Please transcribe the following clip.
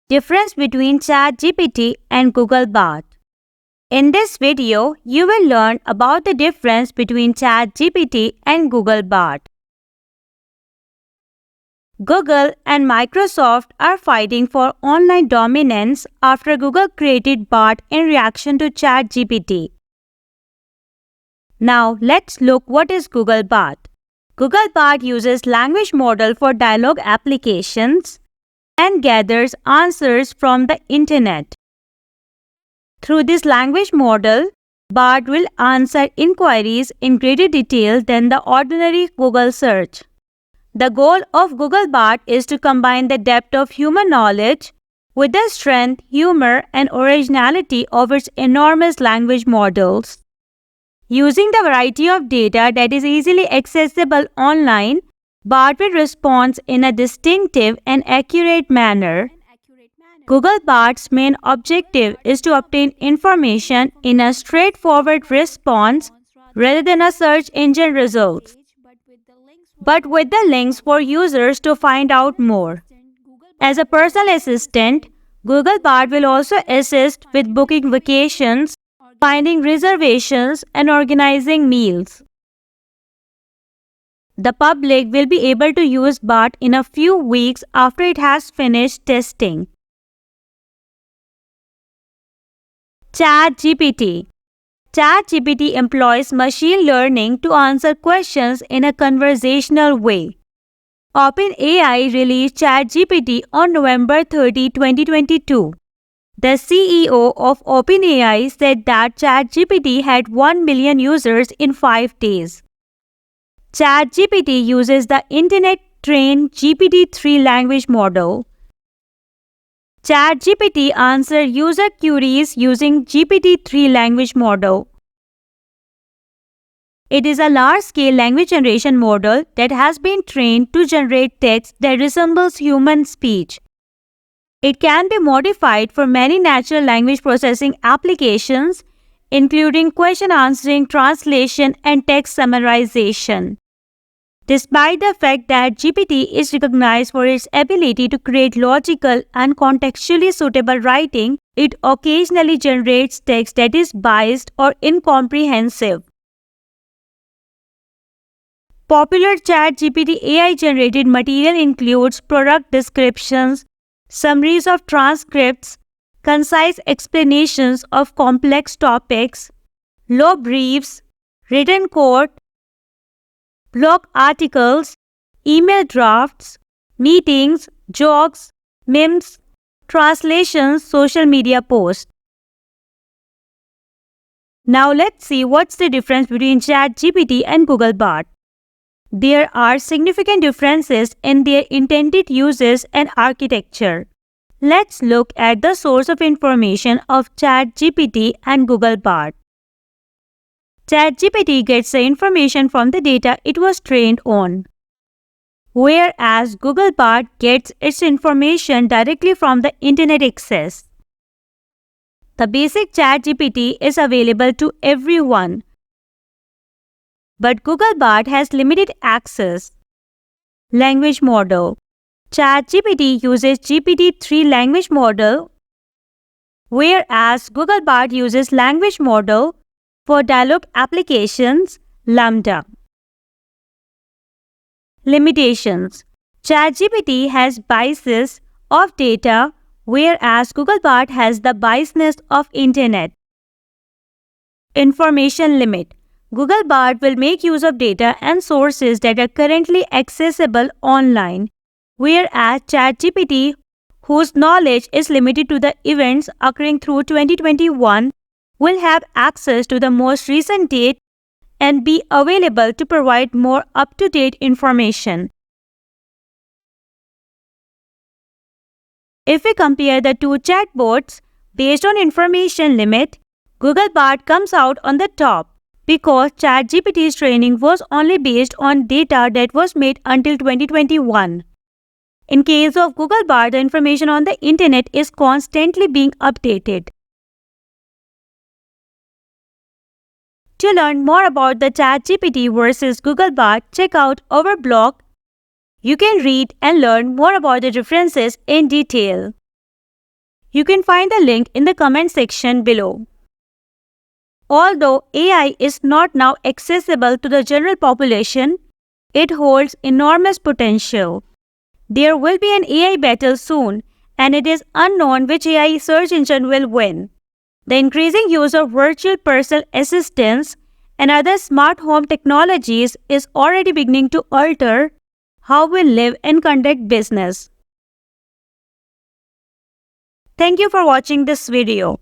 Difference between ChatGPT and Google Bard. In this video, you will learn about the difference between ChatGPT and Google Bard. Google and Microsoft are fighting for online dominance after Google created Bard in reaction to ChatGPT. Now, let's look what is Google Bard. Google Bard uses language model for dialogue applications and gathers answers from the internet. Through this language model, Bard will answer inquiries in greater detail than the ordinary Google search. The goal of Google Bard is to combine the depth of human knowledge with the strength, humor, and originality of its enormous language models. Using the variety of data that is easily accessible online, Bard will respond in a distinctive and accurate manner. Google Bard's main objective is to obtain information in a straightforward response rather than a search engine results, but with the links for users to find out more. As a personal assistant, Google Bard will also assist with booking vacations, finding reservations, and organizing meals. The public will be able to use Bard in a few weeks after it has finished testing. ChatGPT. ChatGPT employs machine learning to answer questions in a conversational way. OpenAI released ChatGPT on November 30, 2022. The CEO of OpenAI said that ChatGPT had 1 million users in 5 days. ChatGPT uses the internet-trained GPT-3 language model. ChatGPT answers user queries using GPT-3 language model. It is a large-scale language generation model that has been trained to generate text that resembles human speech. It can be modified for many natural language processing applications, including question answering, translation, and text summarization. Despite the fact that GPT is recognized for its ability to create logical and contextually suitable writing, it occasionally generates text that is biased or incomprehensive. Popular ChatGPT AI-generated material includes product descriptions, summaries of transcripts, concise explanations of complex topics, law briefs, written code, blog articles, email drafts, meetings, jokes, memes, translations, social media posts. Now let's see what's the difference between ChatGPT and Google Bard. There are significant differences in their intended uses and architecture. Let's look at the source of information of ChatGPT and Google Bard. ChatGPT gets the information from the data it was trained on, whereas Google Bard gets its information directly from the internet access. The basic ChatGPT is available to everyone, but Google Bard has limited access. Language model. ChatGPT uses GPT-3 language model, whereas Google Bard uses language model for dialogue applications, Lambda. Limitations. ChatGPT has biases of data, whereas Google Bard has the biasness of internet. Information limit. Google Bard will make use of data and sources that are currently accessible online, whereas ChatGPT, whose knowledge is limited to the events occurring through 2021, will have access to the most recent date and be available to provide more up-to-date information. If we compare the two chatbots based on information limit, Google Bard comes out on the top because ChatGPT's training was only based on data that was made until 2021. In case of Google Bard, the information on the internet is constantly being updated. To learn more about the ChatGPT versus Google Bard, check out our blog You can read and learn more about the differences in detail. You can find the link in the comment section below. Although AI is not now accessible to the general population, it holds enormous potential. There will be an AI battle soon, and it is unknown which AI search engine will win. The increasing use of virtual personal assistants and other smart home technologies is already beginning to alter how we live and conduct business. Thank you for watching this video.